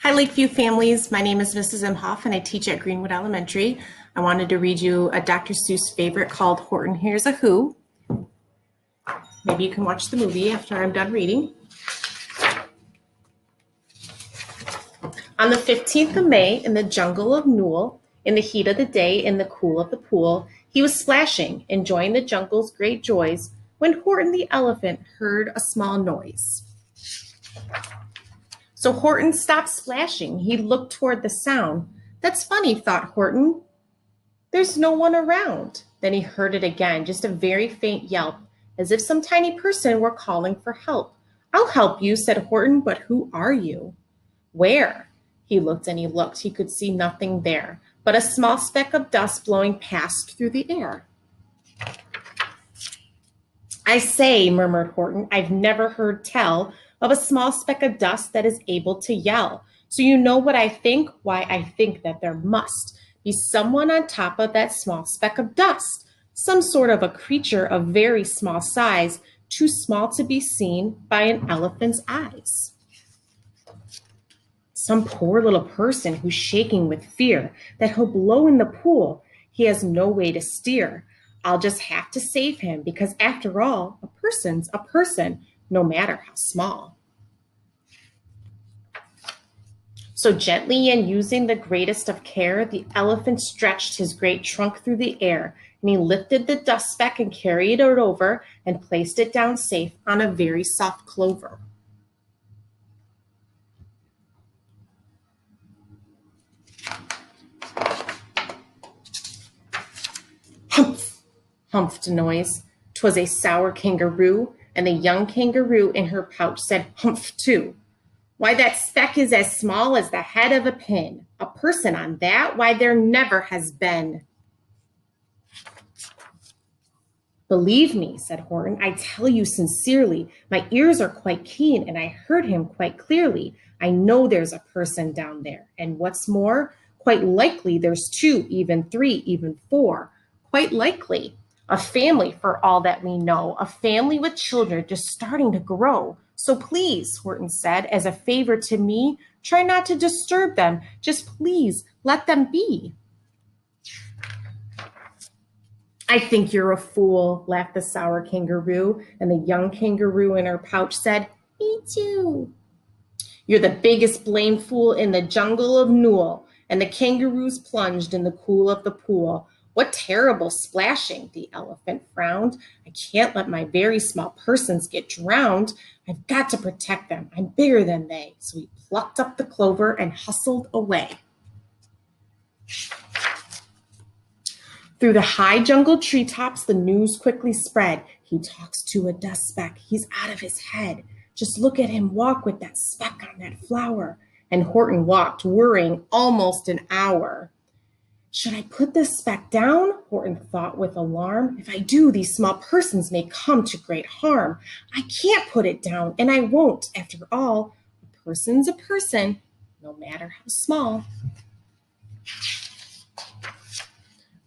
Hi, Lakeview families. My name is Mrs. Imhoff, and I teach at Greenwood Elementary. I wanted to read you a Dr. Seuss favorite called Horton Hears a Who. Maybe you can watch the movie after I'm done reading. On the 15th of May, in the jungle of Newell, in the heat of the day, in the cool of the pool, he was splashing, enjoying the jungle's great joys, when Horton the elephant heard a small noise. So Horton stopped splashing. He looked toward the sound. That's funny, thought Horton. There's no one around. Then he heard it again, just a very faint yelp, as if some tiny person were calling for help. I'll help you, said Horton, but who are you? Where? He looked and he looked. He could see nothing there, but a small speck of dust blowing past through the air. I say, murmured Horton, I've never heard tell of a small speck of dust that is able to yell. So you know what I think? Why, I think that there must be someone on top of that small speck of dust, some sort of a creature of very small size, too small to be seen by an elephant's eyes. Some poor little person who's shaking with fear that he'll blow in the pool. He has no way to steer. I'll just have to save him because after all, a person's a person, no matter how small. So gently and using the greatest of care, the elephant stretched his great trunk through the air, and he lifted the dust speck and carried it over and placed it down safe on a very soft clover. Humph! Humphed a noise. 'Twas a sour kangaroo, and the young kangaroo in her pouch said humph too. Why, that speck is as small as the head of a pin. A person on that? Why, there never has been. Believe me, said Horton, I tell you sincerely, my ears are quite keen, and I heard him quite clearly. I know there's a person down there, and what's more, quite likely there's two, even three, even four. Quite likely. A family for all that we know, a family with children just starting to grow. So please, Horton said, as a favor to me, try not to disturb them. Just please let them be. I think you're a fool, laughed the sour kangaroo, and the young kangaroo in her pouch said, me too. You're the biggest blamed fool in the jungle of Newell, and the kangaroos plunged in the cool of the pool. What terrible splashing, the elephant frowned. I can't let my very small persons get drowned. I've got to protect them. I'm bigger than they. So he plucked up the clover and hustled away. Through the high jungle treetops, the news quickly spread. He talks to a dust speck. He's out of his head. Just look at him walk with that speck on that flower. And Horton walked, worrying, almost an hour. Should I put this speck down? Horton thought with alarm. If I do, these small persons may come to great harm. I can't put it down, and I won't. After all, a person's a person, no matter how small.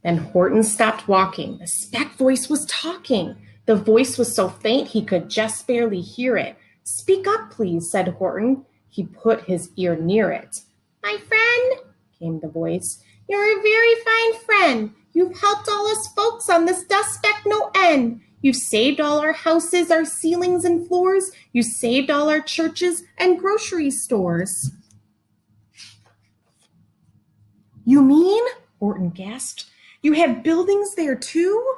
Then Horton stopped walking. The speck voice was talking. The voice was so faint he could just barely hear it. Speak up, please, said Horton. He put his ear near it. My friend, came the voice. You're a very fine friend. You've helped all us folks on this dust speck no end. You've saved all our houses, our ceilings and floors. You saved all our churches and grocery stores. You mean? Horton gasped. You have buildings there too?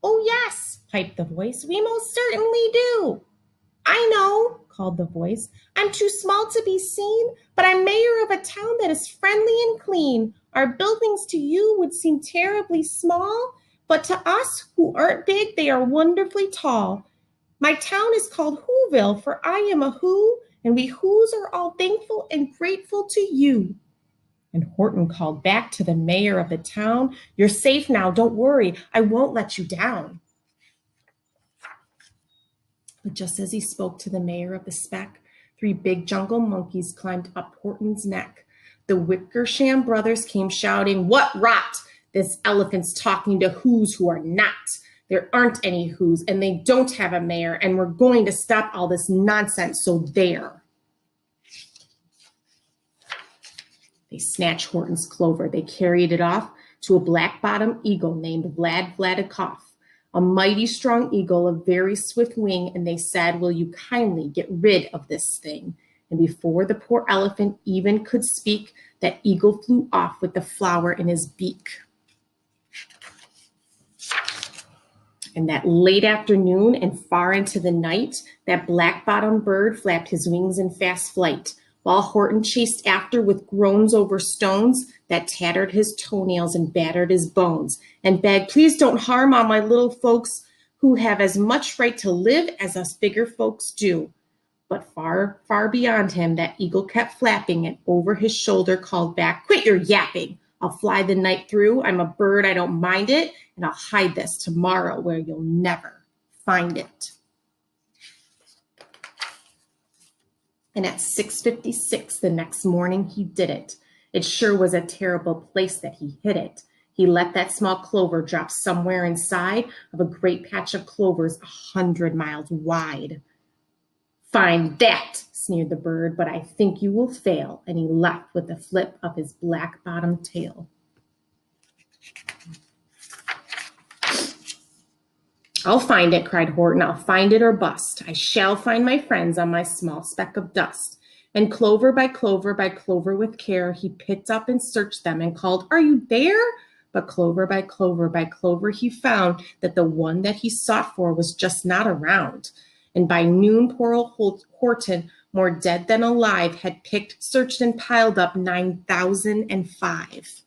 Oh yes, piped the voice. We most certainly do. I know, called the voice. I'm too small to be seen, but I'm mayor of a town that is friendly and clean. Our buildings to you would seem terribly small, but to us who aren't big, they are wonderfully tall. My town is called Whoville, for I am a Who, and we Whos are all thankful and grateful to you. And Horton called back to the mayor of the town, you're safe now, don't worry, I won't let you down. But just as he spoke to the mayor of the speck, 3 big jungle monkeys climbed up Horton's neck. The Wickersham brothers came shouting, what rot! This elephant's talking to Whos who are not. There aren't any Whos, and they don't have a mayor, and we're going to stop all this nonsense, so there. They snatched Horton's clover. They carried it off to a black-bottomed eagle named Vladikoff, a mighty strong eagle of very swift wing, and they said, "Will you kindly get rid of this thing?" And before the poor elephant even could speak, that eagle flew off with the flower in his beak. And that late afternoon and far into the night, that black-bottomed bird flapped his wings in fast flight, while Horton chased after with groans over stones that tattered his toenails and battered his bones, and begged, "Please don't harm all my little folks who have as much right to live as us bigger folks do." But far, far beyond him, that eagle kept flapping, and over his shoulder called back, "Quit your yapping. I'll fly the night through. I'm a bird, I don't mind it, and I'll hide this tomorrow where you'll never find it." And at 6:56 the next morning, he did it. It sure was a terrible place that he hid it. He let that small clover drop somewhere inside of a great patch of clovers 100 miles wide. "Find that," sneered the bird, "but I think you will fail." And he left with a flip of his black-bottomed tail. "I'll find it," cried Horton. "I'll find it or bust. I shall find my friends on my small speck of dust." And clover by clover by clover with care, he picked up and searched them and called, "Are you there?" But clover by clover by clover, he found that the one that he sought for was just not around. And by noon, poor old Horton, more dead than alive, had picked, searched, and piled up 9,005.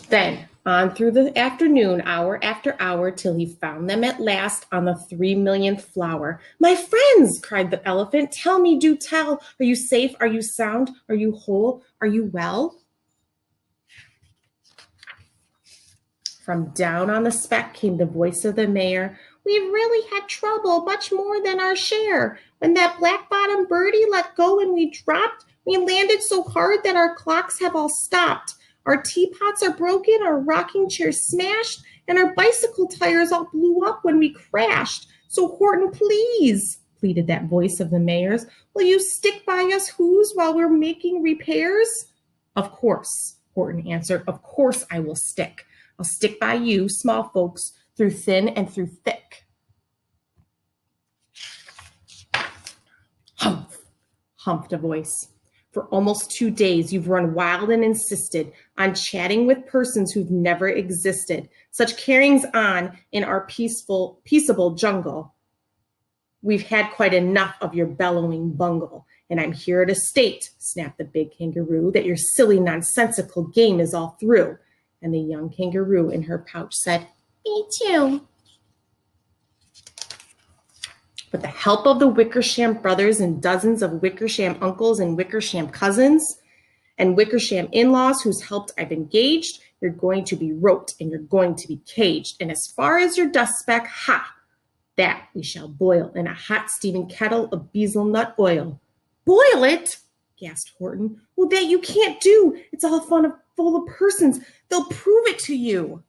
Then, on through the afternoon, hour after hour, till he found them at last on the 3,000,000th flower. "My friends," cried the elephant, "tell me, do tell, are you safe? Are you sound? Are you whole? Are you well?" From down on the speck came the voice of the mayor. "We've really had trouble, much more than our share. When that black-bottomed birdie let go and we dropped, we landed so hard that our clocks have all stopped. Our teapots are broken, our rocking chairs smashed, and our bicycle tires all blew up when we crashed. So Horton, please," pleaded that voice of the mayor's, "will you stick by us Who's while we're making repairs?" "Of course," Horton answered, "of course I will stick. I'll stick by you, small folks, through thin and through thick." "Humph," humphed a voice. "For almost 2 days you've run wild and insisted on chatting with persons who've never existed. Such carryings on in our peaceable jungle. We've had quite enough of your bellowing bungle. And I'm here to state," snapped the big kangaroo, "that your silly nonsensical game is all through." And the young kangaroo in her pouch said, "Me too." With the help of the Wickersham brothers and dozens of Wickersham uncles and Wickersham cousins and Wickersham in-laws whose help I've engaged, you're going to be roped and you're going to be caged. And as far as your dust speck, ha, that we shall boil in a hot steaming kettle of bezelnut oil. "Boil it?" gasped Horton. "Well, that you can't do. It's all full of persons. They'll prove it to you."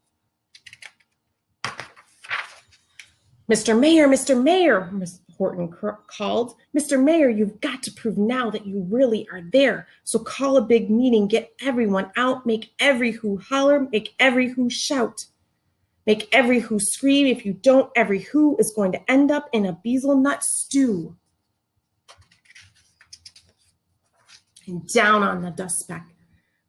"Mr. Mayor, Mr. Mayor," Horton called. "Mr. Mayor, you've got to prove now that you really are there. So call a big meeting, get everyone out, make every who holler, make every who shout. Make every who scream. If you don't, every who is going to end up in a bezelnut stew." And down on the dust speck,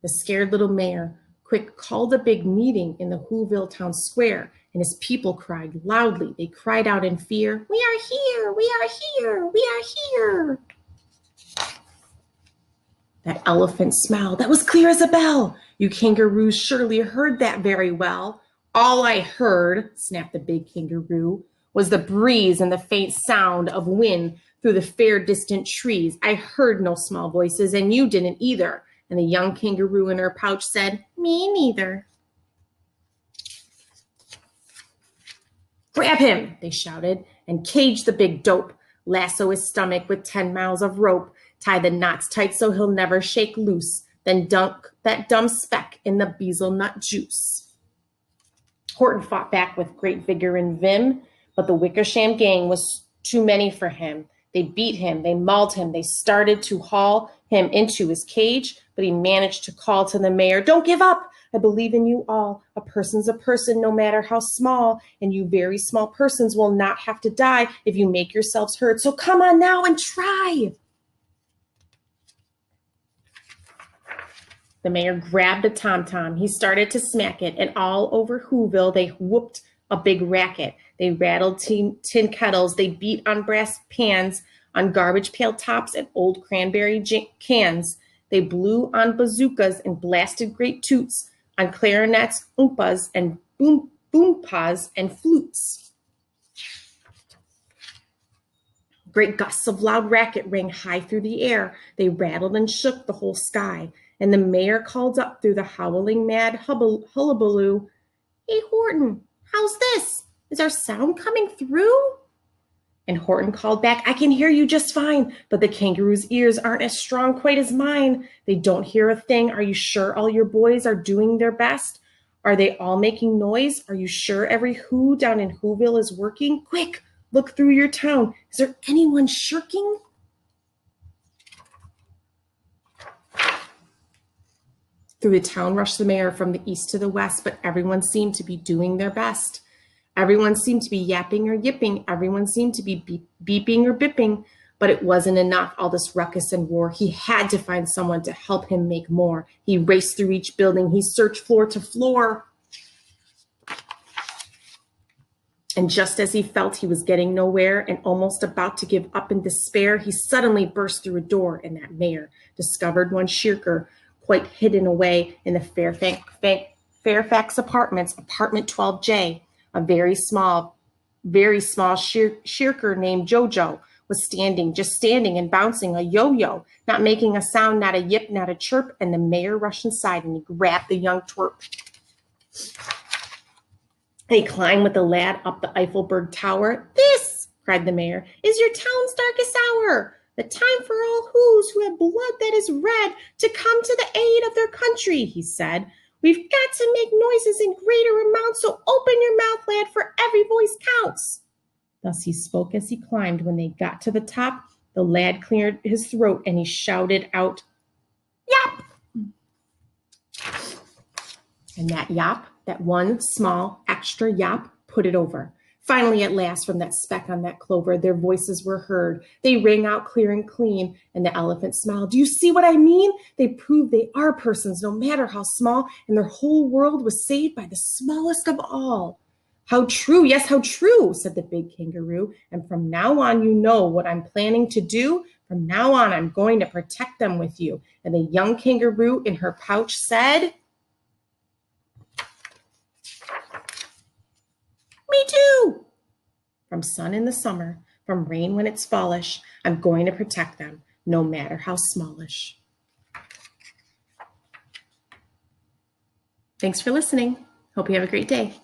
the scared little mayor quick called a big meeting in the Whoville town square, and his people cried loudly. They cried out in fear, "We are here, we are here, we are here." That elephant smiled. "That was clear as a bell. You kangaroos surely heard that very well." "All I heard," snapped the big kangaroo, "was the breeze and the faint sound of wind through the fair distant trees. I heard no small voices, and you didn't either." And the young kangaroo in her pouch said, "Me neither." "Grab him," they shouted, "and cage the big dope. Lasso his stomach with 10 miles of rope. Tie the knots tight so he'll never shake loose. Then dunk that dumb speck in the bezelnut juice." Horton fought back with great vigor and vim, but the Wickersham gang was too many for him. They beat him, they mauled him, they started to haul him into his cage, but he managed to call to the mayor, "Don't give up! I believe in you all. A person's a person, no matter how small, and you very small persons will not have to die if you make yourselves heard. So come on now and try." The mayor grabbed a tom-tom. He started to smack it, and all over Whoville they whooped a big racket. They rattled tin kettles. They beat on brass pans, on garbage pail tops and old cranberry cans. They blew on bazookas and blasted great toots, on clarinets, oompas, and boompas and flutes. Great gusts of loud racket rang high through the air. They rattled and shook the whole sky. And the mayor called up through the howling mad hullabaloo, "Hey, Horton, how's this? Is our sound coming through?" And Horton called back, "I can hear you just fine, but the kangaroo's ears aren't as strong quite as mine. They don't hear a thing. Are you sure all your boys are doing their best? Are they all making noise? Are you sure every Who down in Whoville is working? Quick, look through your town. Is there anyone shirking?" Through the town rushed the mayor from the east to the west, but everyone seemed to be doing their best. Everyone seemed to be yapping or yipping. Everyone seemed to be beeping or bipping, but it wasn't enough, all this ruckus and roar. He had to find someone to help him make more. He raced through each building. He searched floor to floor. And just as he felt he was getting nowhere and almost about to give up in despair, he suddenly burst through a door, and that mayor discovered one shirker quite hidden away in the Fairfax Apartments, apartment 12J. A very small shirker named Jojo was just standing and bouncing a yo-yo, not making a sound, not a yip, not a chirp, and the mayor rushed inside and he grabbed the young twerp. And he climbed with the lad up the Eiffelberg Tower. "This," cried the mayor, "is your town's darkest hour. The time for all Whos who have blood that is red to come to the aid of their country," he said. "We've got to make noises in greater amounts, so open your mouth, lad, for every voice counts." Thus he spoke as he climbed. When they got to the top, the lad cleared his throat and he shouted out, "Yap!" And that yap, that one small extra yap, put it over. Finally, at last, from that speck on that clover, their voices were heard. They rang out clear and clean, and the elephant smiled. "Do you see what I mean? They prove they are persons, no matter how small, and their whole world was saved by the smallest of all." "How true, yes, how true," said the big kangaroo. "And from now on, you know what I'm planning to do. From now on, I'm going to protect them with you." And the young kangaroo in her pouch said, "Me too." From sun in the summer, from rain when it's fallish, I'm going to protect them, no matter how smallish. Thanks for listening. Hope you have a great day.